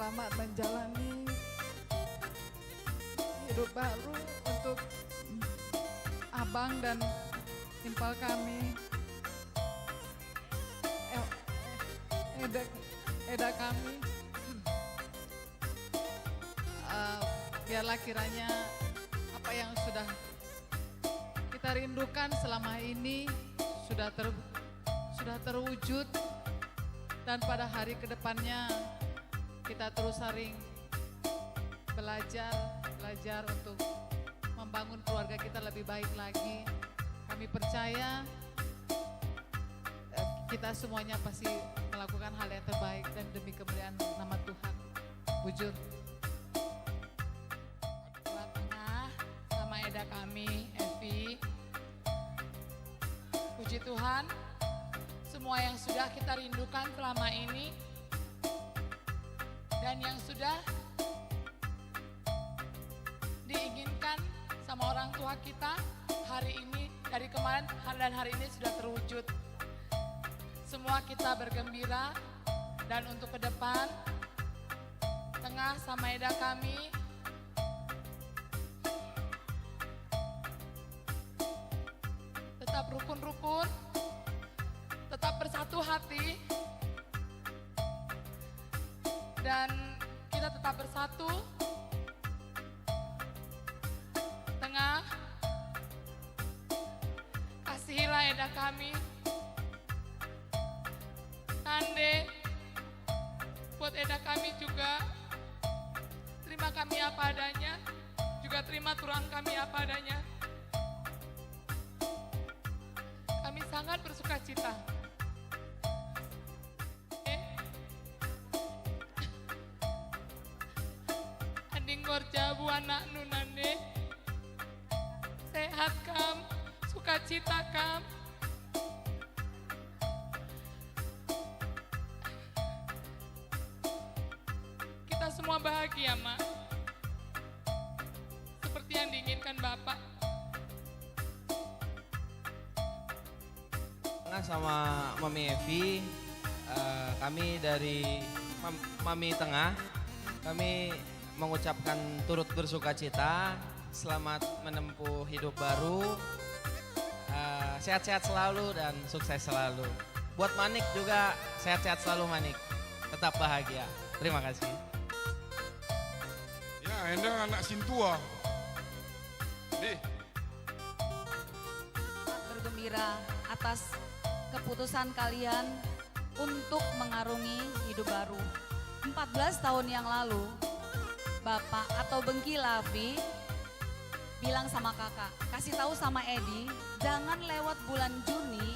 selamat menjalani hidup baru untuk abang dan timpal kami, Eda kami. Biarlah kiranya apa yang sudah kita rindukan selama ini sudah terwujud, dan pada hari kedepannya kita terus saling belajar untuk membangun keluarga kita lebih baik lagi. Kami percaya kita semuanya pasti melakukan hal yang terbaik dan demi kemuliaan nama Tuhan. Bujur. Dua tengah sama Eda kami, Evi. Puji Tuhan, semua yang sudah kita rindukan selama ini dan yang sudah diinginkan sama orang tua kita hari ini, dari kemarin dan hari ini sudah terwujud. Semua kita bergembira, dan untuk ke depan tengah sama Eda kami tetap rukun-rukun, tetap bersatu hati, dan kita tetap bersatu. Tengah, kasihilah Eda kami. Tande, buat Eda kami juga, terima kami apa adanya, juga terima turang kami apa adanya. Kami sangat bersuka cita. Anding gorja bu anak nunande, sehat kam, sukacita kam. Kita semua bahagia, Mak. Seperti yang diinginkan Bapak. Sama Mami Evi, kami dari Mami Tengah, kami mengucapkan turut bersuka cita, selamat menempuh hidup baru, sehat-sehat selalu dan sukses selalu. Buat Manik juga sehat-sehat selalu Manik, tetap bahagia. Terima kasih. Ya, Enda anak Sintua. Deh. Bergembira atas keputusan kalian untuk mengarungi hidup baru. 14 tahun yang lalu, Bapak atau Bengki Lavi bilang sama kakak, kasih tahu sama Edi, jangan lewat bulan Juni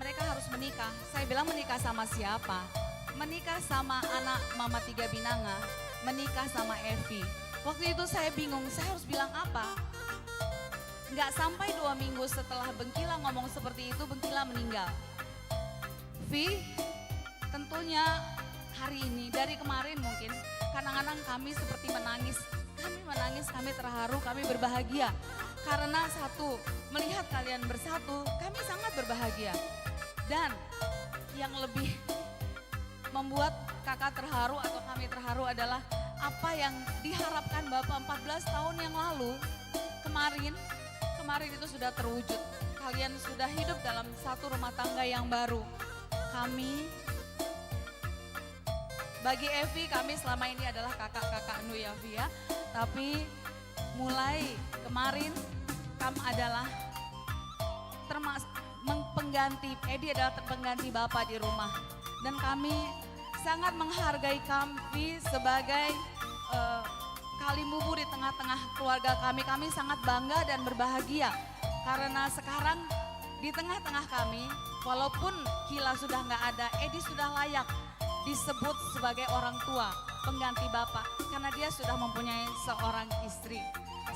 mereka harus menikah. Saya bilang menikah sama siapa? Menikah sama anak Mama Tiga Binanga, menikah sama Evi. Waktu itu saya bingung, saya harus bilang apa? Nggak sampai 2 minggu setelah Bengkila ngomong seperti itu, Bengkila meninggal. Vi, tentunya hari ini, dari kemarin mungkin, kadang-kadang kami seperti menangis. Kami menangis, kami terharu, kami berbahagia. Karena satu, melihat kalian bersatu, kami sangat berbahagia. Dan yang lebih membuat kakak terharu atau kami terharu adalah apa yang diharapkan Bapak 14 tahun yang lalu, kemarin itu sudah terwujud. Kalian sudah hidup dalam satu rumah tangga yang baru. Kami, bagi Evi, kami selama ini adalah kakak-kakak Nu ya, Vi ya. Tapi mulai kemarin, kamu adalah pengganti, Edi adalah pengganti Bapak di rumah. Dan kami sangat menghargai kami sebagai Kalimubu di tengah-tengah keluarga kami. Kami sangat bangga dan berbahagia karena sekarang di tengah-tengah kami, walaupun Kila sudah nggak ada, Edi sudah layak disebut sebagai orang tua pengganti Bapak karena dia sudah mempunyai seorang istri.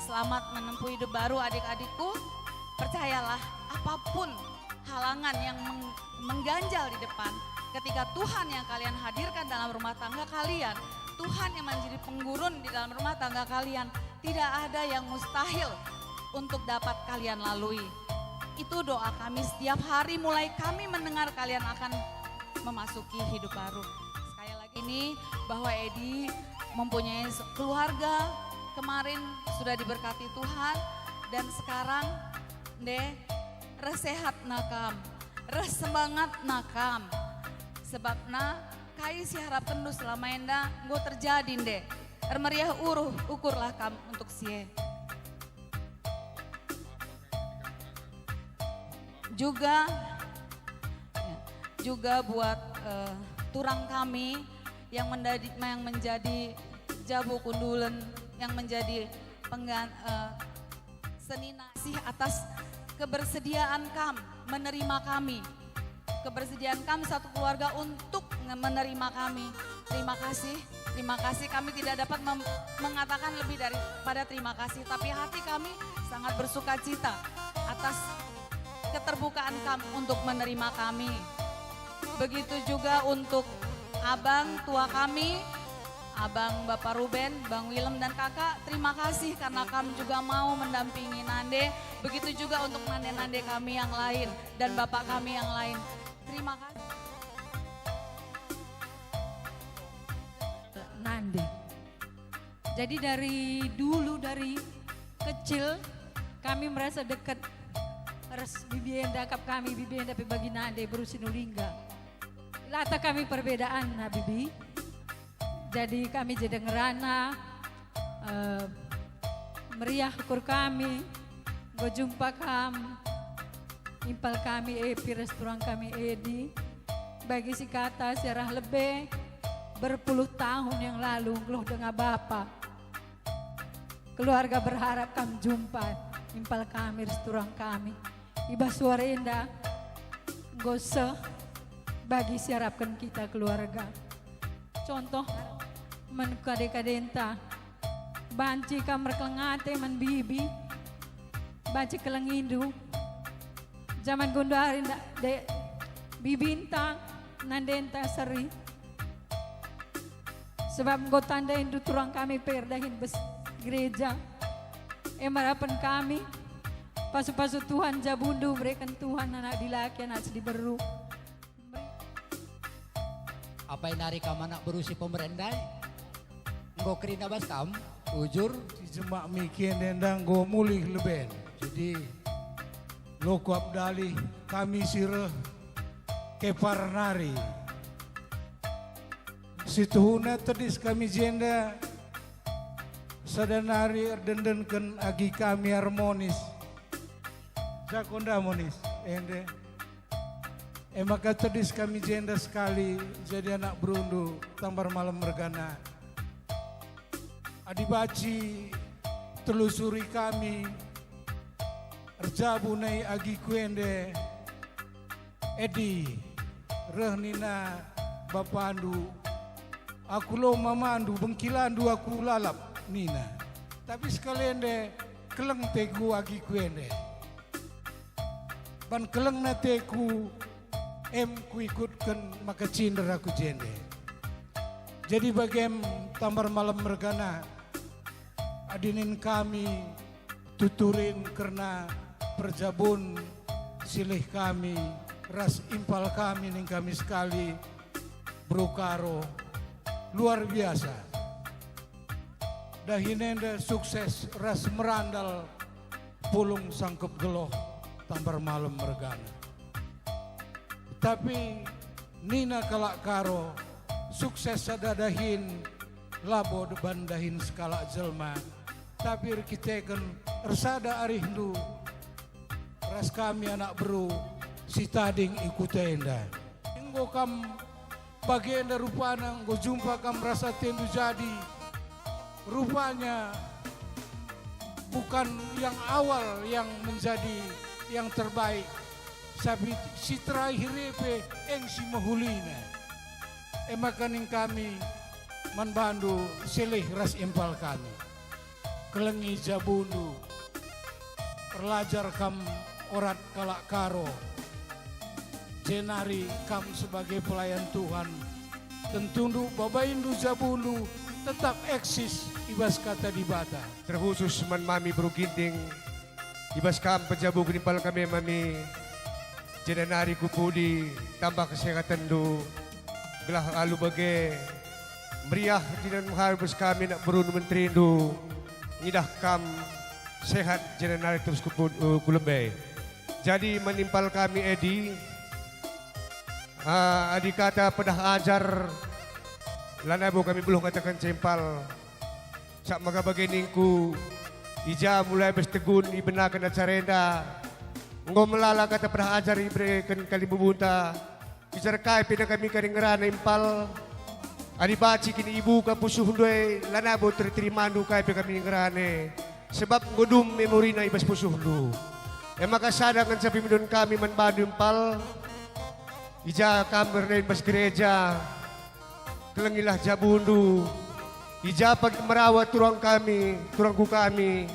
Selamat menempuh hidup baru adik-adikku. Percayalah, apapun halangan yang mengganjal di depan, ketika Tuhan yang kalian hadirkan dalam rumah tangga kalian, Tuhan yang menjadi penggurun di dalam rumah tangga kalian, tidak ada yang mustahil untuk dapat kalian lalui. Itu doa kami setiap hari mulai kami mendengar kalian akan memasuki hidup baru. Sekali lagi Ini bahwa Edi mempunyai keluarga, kemarin sudah diberkati Tuhan dan sekarang deh resehat nakam, semangat nakam. Sebabna kai si harap kendu selama enda gue terjadi deh. Meriah ukurlah kam untuk sie. Juga buat turang kami yang menjadi jabu kundulen, yang menjadi senina sih atas kebersediaan menerima kami. Kebersediaan kami satu keluarga untuk menerima kami. Terima kasih kami tidak dapat mengatakan lebih daripada terima kasih. Tapi hati kami sangat bersuka cita atas keterbukaan kami untuk menerima kami. Begitu juga untuk abang tua kami, abang Bapak Ruben, Bang Willem dan kakak, terima kasih karena kami juga mau mendampingi Nande. Begitu juga untuk nande-nande kami yang lain dan bapak kami yang lain. Terima kasih. Nande. Jadi dari dulu, dari kecil kami merasa dekat. Res bibienda kap kami, bibienda pe bagi Nande berusinulingga. Lata kami perbedaan na bibi. Jadi kami jadi ngerana, meriah ukur kami, gue jumpa impal kami Epi, restoran kami Edi. Bagi si kata serah lebih berpuluh tahun yang lalu ngeluh dengan Bapak. Keluarga berharap kami jumpa impal kami, restoran kami. Iba suara indah, gose bagi siarapkan kita keluarga. Contoh, men kadenta, banci kamar kelengate men bibi, banci kelengindu, zaman gondarin de bibinta, nandenta seri. Sebab go tandain du turang kami perdahin bes gereja. Harapan kami, pasu-pasu Tuhan jabundu berikan Tuhan anak dilaki anak diberu. Apa yang nari kam anak berusi pemerendai? Nggo kerina bas kam, ujur. Si jemak mikian dendang go mulih leben. Jadi loko abdali kami sireh kepar nari. Situhuna tedis kami jenda sadanari erdendenken agi kami harmonis. Jakonda harmonis, ende. Maka tedis kami jenda sekali jadi anak berundu tambar malam mergana. Adibaci telusuri kami erjabunai agi kuende Edi rehnina bapandu aku lo mamandu bengkilandu aku lalap nina tapi sekalian de keleng teku agi kuende ban keleng na teku ku ikutkan maka cindera aku jende. Jadi bagem tambar malam mergana adinin kami tuturin karena perjabun silih kami ras impal kami ning kami sekali brukaro luar biasa. Dahinenda sukses ras merandal pulung sangkep geloh tambar malam mergana. Tapi Nina kalak karo sukses sadadahin labo debandahin skala jelma. Tapi kita kan ersada arihdu ras kami anak beru si tading ikutenda. Enggo kam bagian rupana enggo jumpa kam rasa tendu jadi rupanya bukan yang awal yang menjadi yang terbaik. Sabi si terakhir pe eng si mahulina. Emakaning kami manbandu silih ras impal kami. Kelengi jabundu. Perlajar kam orat kalak karo. Jenari kam sebagai pelayan Tuhan. Tentundu babaindu jabundu tetap eksis ibas kata di bata. Terkhusus man mami beruginting ibas kam pejabu genimpal kami mami. Jenanari kupudi tambah kesehatan du gelah alu bage meriah jinan mengharus kami nak berunu menterindu ngidah kam sehat jinan narik terus kulembe. Jadi menimpal kami Edi, adik kata pedah ajar lanabu kami belum katakan cempal. Sak maka baginingku ija mulai berstegun ibenakan acarenda. Ngo melala kata pedah ajar ibrekan kali bubunta. Bicara kai pina kami karingerana impal. Adi baci kini ibu kapusuh doy lanabo terterimandu kai pina kami ngerane. Sebab ngodum memori na ibas pusuh do. Maka sadangan sa pimidon kami manbadu impal. Ija kamar na ibas gereja. Kelengilah jabundu. Ija pag merawat turang kami, turangku kami.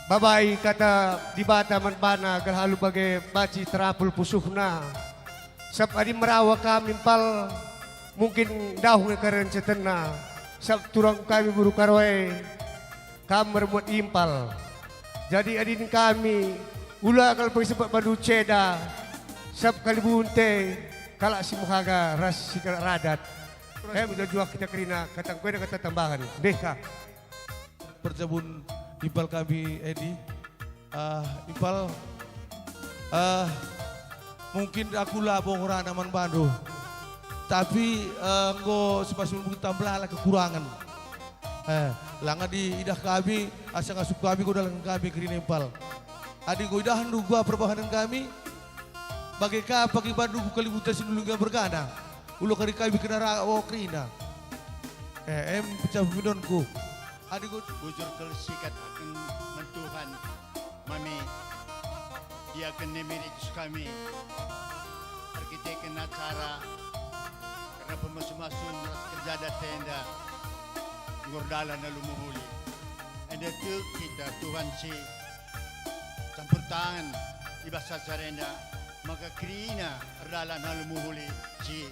Babai kata di bata manbana galhalu bagai baci terapul pusuhna. Sab adi merawa kami pal mungkin dahung karen cetena. Sab turang kami buru karwai kamar muat impal. Jadi adin kami ula kalau pergi sebab padu ceda. Sab kali bunte kalak si muhaga ras si radat. Mudah jual kita kerina katang kue kata tambahan. Beka. Perjabun impal kami Edi, impal mungkin aku lah bohong naman Bandung, tapi engko sepasung kita belala kekurangan. Langa di idah kami, asa ngasup kami ko dalam kami kerina impal. Adi ko idahan gua perbahanan kami, bagai pagi Bandung kalibutan sinulunga bergana, ulo kari kami kena rawo kerina. Pecah bidonku. Adik bujur kelsikat akan mentuhan mami dia akan nemeritus kami arkitek acara karena pemasuk-masuk kerja ada tenda ngordala na lumuhuli and itu kita Tuhan si campur tangan ibasa sarenda maka krina ardala na lumuhuli si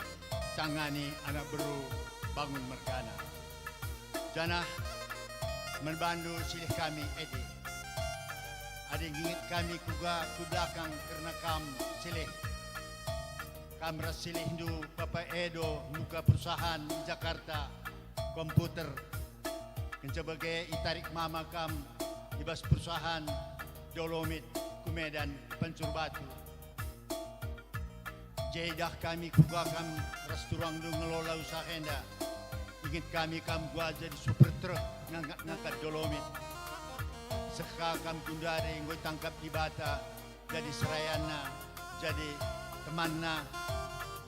tangani anak beru bangun mergana jana menbandu silih kami Edi. Ada ingat kami juga ke belakang karena silih. Kamera silih du Papa Edo muka perusahaan di Jakarta komputer. Sebagai itarik mama kam ibas perusahaan Dolomit Kumedan Pancur Batu. Jedah kami juga kam restoran du ngelola usaha enda. Ingat kami kam gua jadi super truk ngangkat Dolomit. Seka kam kundari ngoi tangkap di bata jadi serayana jadi temanna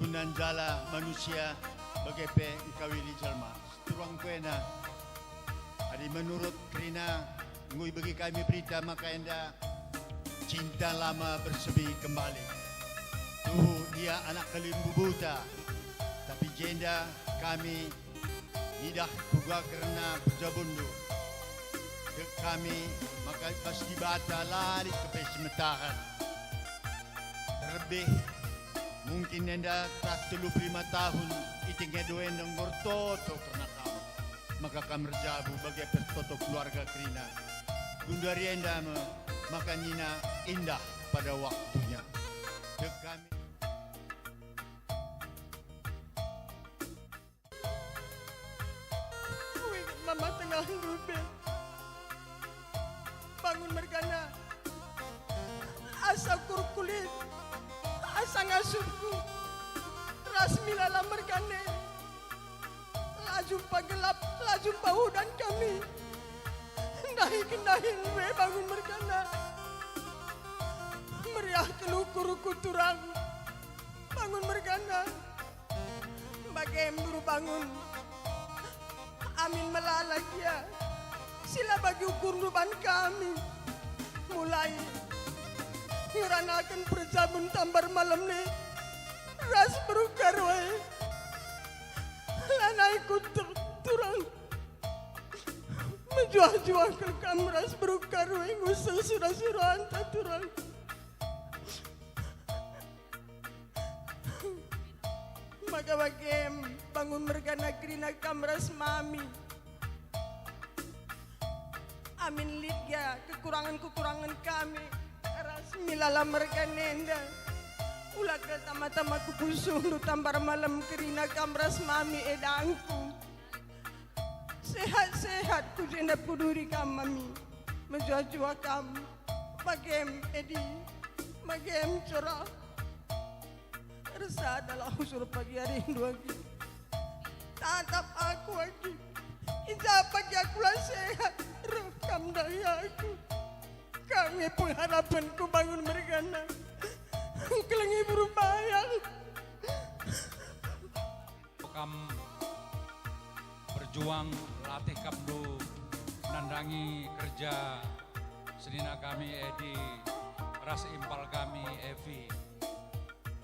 gunan jala manusia bagepe ngkawili jalma. Turang kuena. Adi menurut kerina ngoi bagi kami berita maka enda cinta lama bersebi kembali. Tuh dia anak kelimbu buta tapi jenda kami tidak juga karena berjabundu ke kami maka pasti bata lari ke pesemetahan terlebih mungkin anda tak 35 tahun itingnya doen dan gortoto karena kamu maka kami berjabu bagi pertoto keluarga kerina gundari anda maka nina indah pada waktunya ke kami. Mama tengah ngubel bangun mergana asa kurkulit asa ngasupku rasmi lala mergane laju pagelap laju pahudan kami nahi kenahin we bangun mergana meriah kelukuruku turang bangun mergana bagai buru bangun amin melalagia sila bagi ukur ruban kami mulai ngeranakan perjabun tambar malam ni ras berukar we lanai kutuk turang menjuah-juah ke kam ras berukar we ngusung surah-surah anta turang maka bagem bangun mergana kerina kamras mami. Amin lidya kekurangan-kekurangan kami. Rasmi lala merganenda. Ulah ke tama-tama kupusung du tambar malam kerina kamras mami edangku. Sehat-sehat ku jenda kuduri kam mami. Menjua-jua kam. Magem edi. Magem cerah. Rasa adalah usul pagi hari dua lagi. Tatap aku lagi. Ija pagi aku lah sehat. Rekam dari aku. Kami pengharapanku bangun mergana. Kelengi berupaya. Kam berjuang latih kapdu nandangi kerja sedina kami Edi, ras impal kami Evi.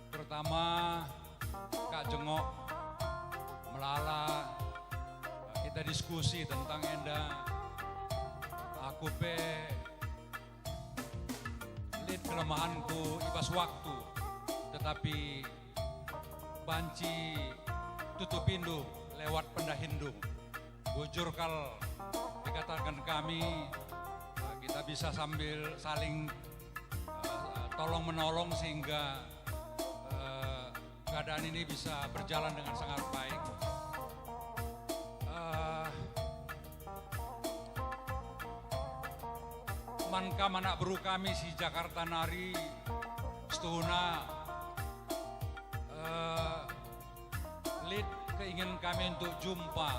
Terutama Kak Jengok, Melala, kita diskusi tentang enda aku pe lid kelemahanku ibas waktu, tetapi banci tutup pindu lewat pendahindu. Bujur kal dikatakan kami, kita bisa sambil saling tolong menolong sehingga keadaan ini bisa berjalan dengan sangat baik. Mankam anak beru kami si Jakarta Nari Stuna lead keinginan kami untuk jumpa,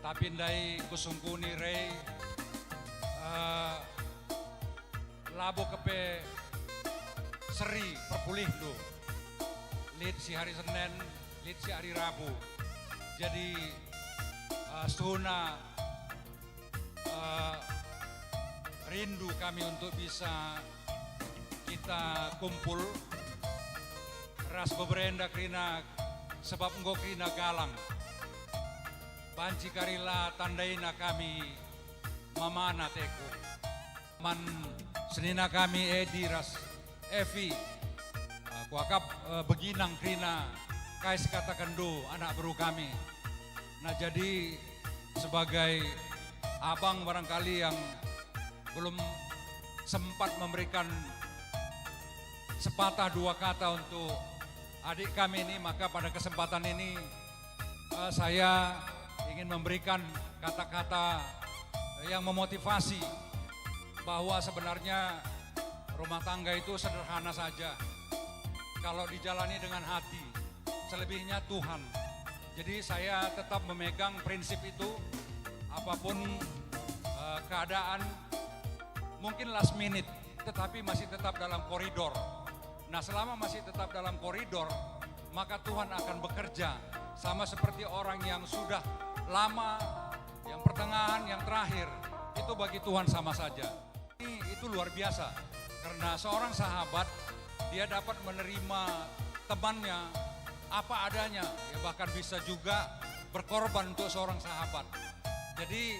tapi ndai kusungkuni rei labo kepe seri perpulih do lead si hari Senin, lead si hari Rabu. Jadi Stuna rindu kami untuk bisa kita kumpul ras beberenda krina sebab engkau krina galang banci karila tandaina kami mamana teku man senina kami Edi ras Evi kuakap beginang krina kais katakan do anak beru kami. Nah jadi sebagai abang barangkali yang belum sempat memberikan sepatah dua kata untuk adik kami ini, maka pada kesempatan ini saya ingin memberikan kata-kata yang memotivasi bahwa sebenarnya rumah tangga itu sederhana saja kalau dijalani dengan hati, selebihnya Tuhan. Jadi saya tetap memegang prinsip itu, apapun keadaan, mungkin last minute, tetapi masih tetap dalam koridor. Nah selama masih tetap dalam koridor, maka Tuhan akan bekerja. Sama seperti orang yang sudah lama, yang pertengahan, yang terakhir, itu bagi Tuhan sama saja. Itu luar biasa, karena seorang sahabat, dia dapat menerima temannya apa adanya, ya bahkan bisa juga berkorban untuk seorang sahabat. Jadi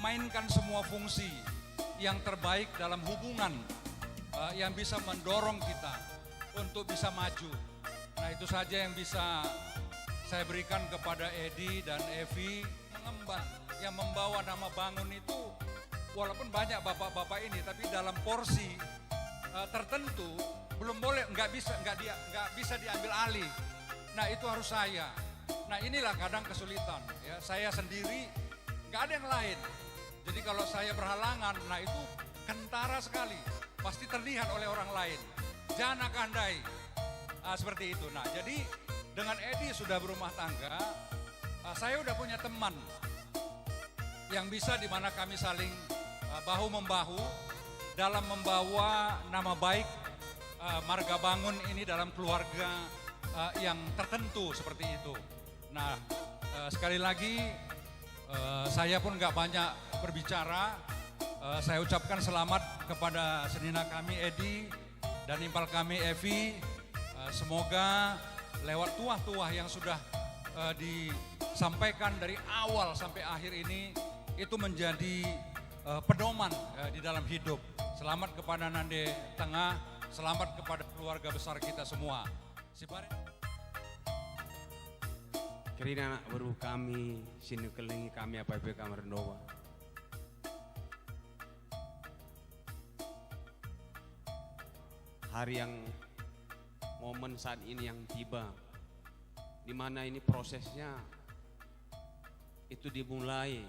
mainkan semua fungsi yang terbaik dalam hubungan yang bisa mendorong kita untuk bisa maju. Nah itu saja yang bisa saya berikan kepada Edi dan Evi. Mengemban, yang membawa nama Bangun itu walaupun banyak bapak-bapak ini, tapi dalam porsi tertentu belum boleh, nggak bisa diambil alih. Nah itu harus saya. Nah inilah kadang kesulitan. Ya, saya sendiri nggak ada yang lain. Jadi kalau saya berhalangan, nah itu kentara sekali. Pasti terlihat oleh orang lain. Jangan kandai. Seperti itu. Nah jadi dengan Edi sudah berumah tangga, saya udah punya teman yang bisa di mana kami saling bahu-membahu dalam membawa nama baik Marga Bangun ini dalam keluarga yang tertentu seperti itu. Nah sekali lagi saya pun nggak banyak berbicara. Saya ucapkan selamat kepada senina kami Edi dan impal kami Evi. Semoga lewat tuah-tuah yang sudah disampaikan dari awal sampai akhir ini itu menjadi pedoman di dalam hidup. Selamat kepada Nande Tengah, selamat kepada keluarga besar kita semua. Kerina anak baru kami, sini kelingi kami apa kamar Rendowa. Hari yang momen saat ini yang tiba, di mana ini prosesnya itu dimulai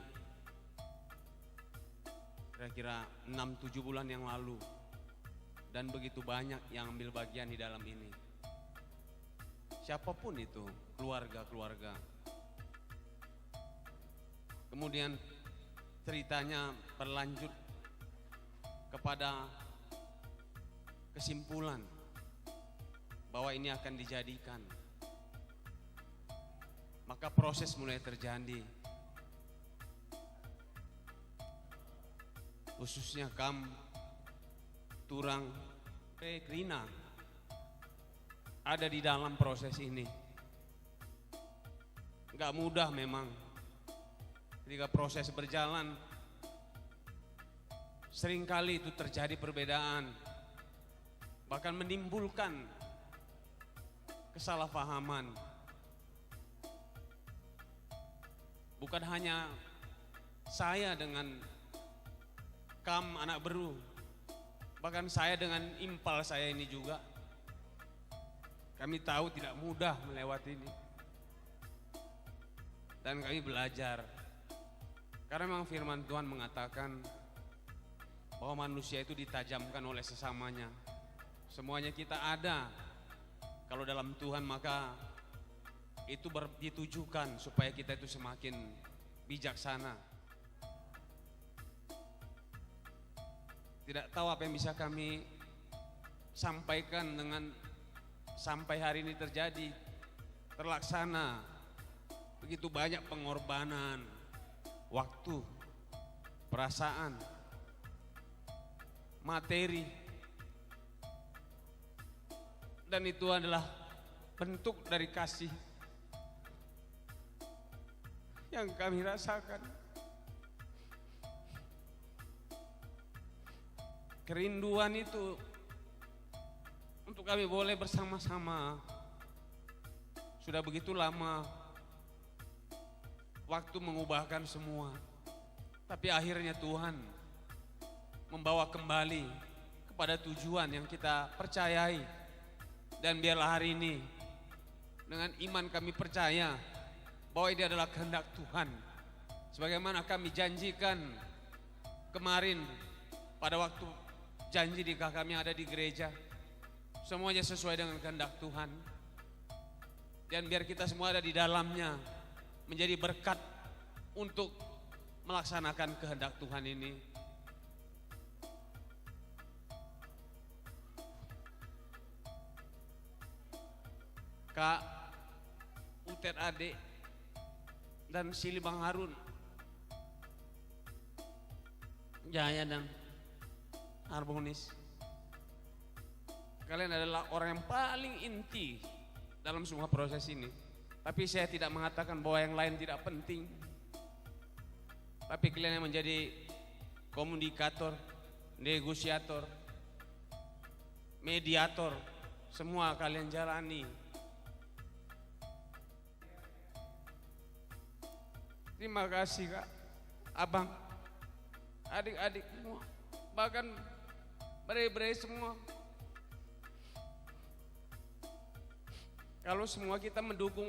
kira-kira 6-7 bulan yang lalu, dan begitu banyak yang ambil bagian di dalam ini. Siapapun itu, keluarga-keluarga. Kemudian ceritanya berlanjut kepada kesimpulan bahwa ini akan dijadikan. Maka proses mulai terjadi. Khususnya Turang, Krina ada di dalam proses ini. Gak mudah memang. Ketika proses berjalan, seringkali itu terjadi perbedaan, bahkan menimbulkan kesalahpahaman. Bukan hanya saya dengan anak Beru, bahkan saya dengan impal saya ini juga. Kami tahu tidak mudah melewati ini, dan kami belajar. Karena memang firman Tuhan mengatakan bahwa manusia itu ditajamkan oleh sesamanya. Semuanya kita ada. Kalau dalam Tuhan maka itu ditujukan supaya kita itu semakin bijaksana. Tidak tahu apa yang bisa kami sampaikan dengan sampai hari ini terjadi, terlaksana. Begitu banyak pengorbanan, waktu, perasaan, materi, dan itu adalah bentuk dari kasih yang kami rasakan. Kerinduan itu untuk kami boleh bersama-sama. Sudah begitu lama waktu mengubahkan semua, tapi akhirnya Tuhan membawa kembali kepada tujuan yang kita percayai. Dan biarlah hari ini dengan iman kami percaya bahwa ini adalah kehendak Tuhan, sebagaimana kami janjikan kemarin pada waktu janji nikah kami ada di gereja. Semuanya sesuai dengan kehendak Tuhan, dan biar kita semua ada di dalamnya, menjadi berkat untuk melaksanakan kehendak Tuhan ini. Kak Utet Ade dan Sili Bang Harun, Jaya dan Harmonis, kalian adalah orang yang paling inti dalam semua proses ini. Tapi saya tidak mengatakan bahwa yang lain tidak penting, tapi kalian yang menjadi komunikator, negosiator, mediator, semua kalian jalani. Terima kasih Kak, Abang, adik-adik semua, bahkan bre-bre semua. Kalau semua kita mendukung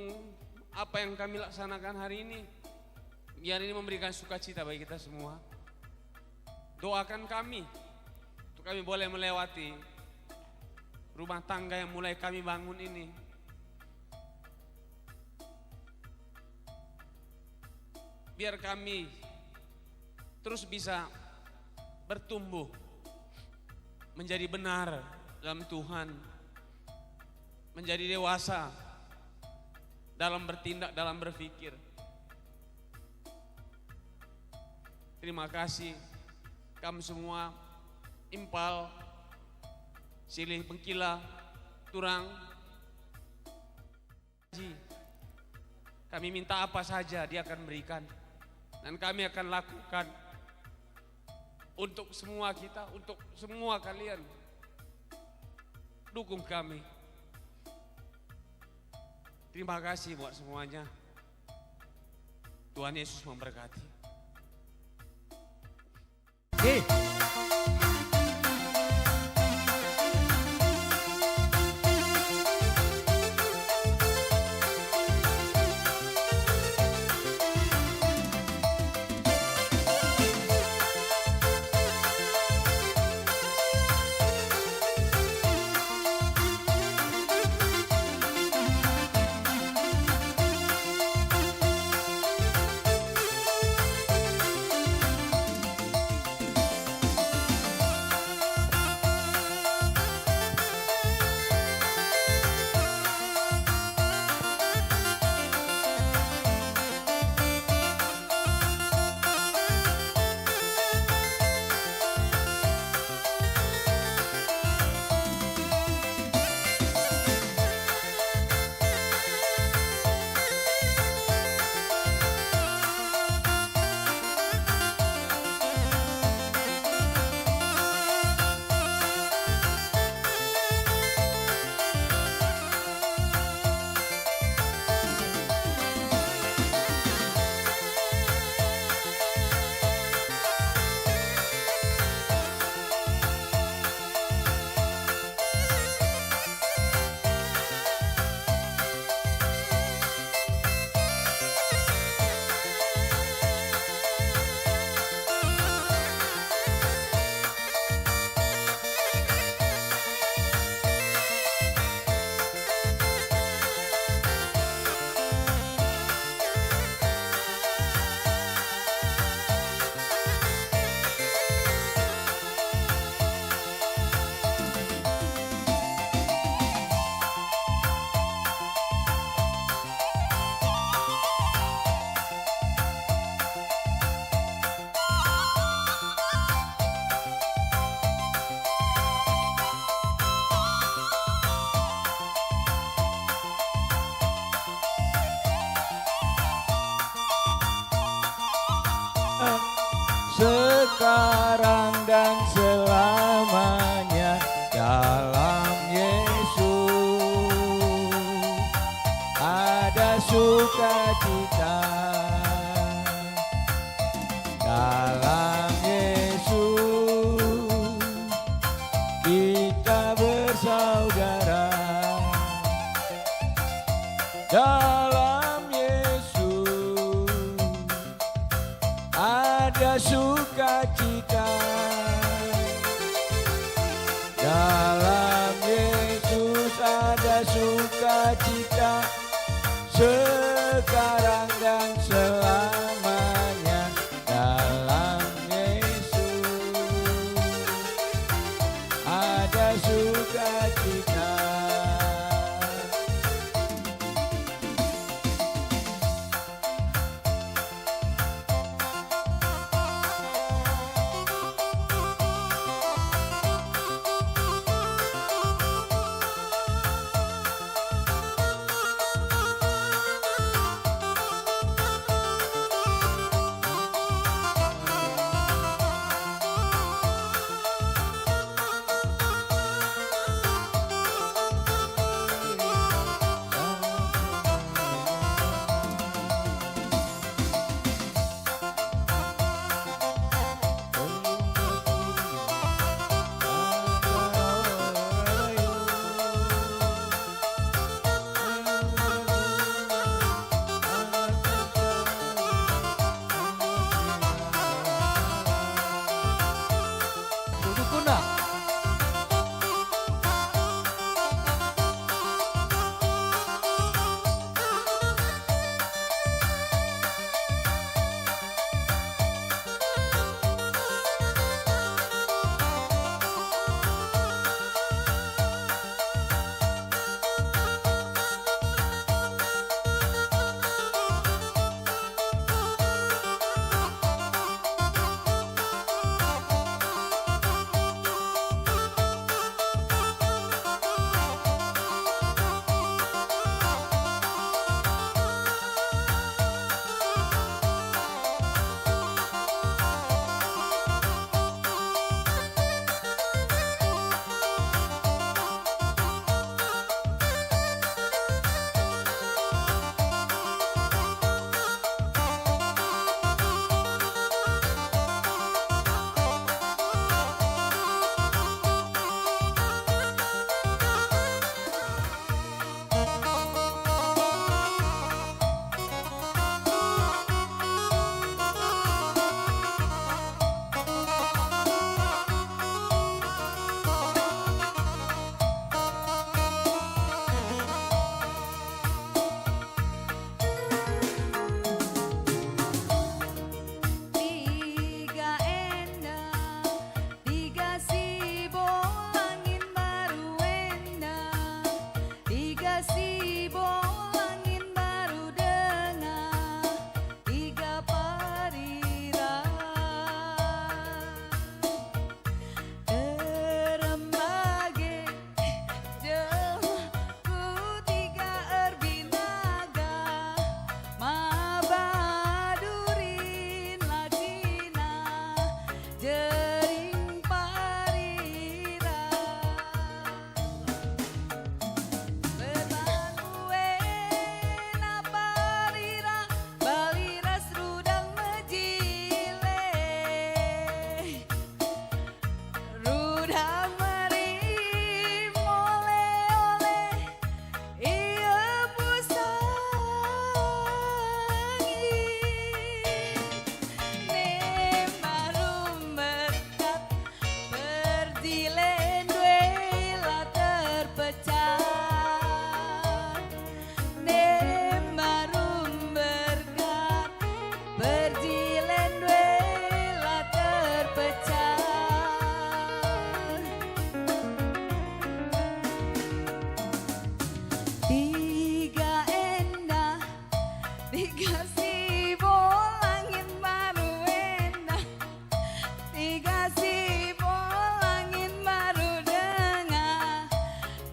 apa yang kami laksanakan hari ini, biar ini memberikan sukacita bagi kita semua. Doakan kami untuk kami boleh melewati rumah tangga yang mulai kami bangun ini. Biar kami terus bisa bertumbuh menjadi benar dalam Tuhan, menjadi dewasa dalam bertindak, dalam berpikir. Terima kasih kamu semua, Impal, Silih Bengkila, Turang. Kami minta apa saja dia akan berikan, dan kami akan lakukan untuk semua kita, untuk semua kalian. Dukung kami. Terima kasih buat semuanya. Tuhan Yesus memberkati. sekarang dan selamanya dalam Yesus ada sukacita. Dalam Yesus kita bersaudara. Dalam Yesus ada sukacita. Dalam Yesus ada sukacita sekarang dan selamanya. Dalam Yesus ada sukacita.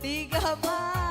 Tiga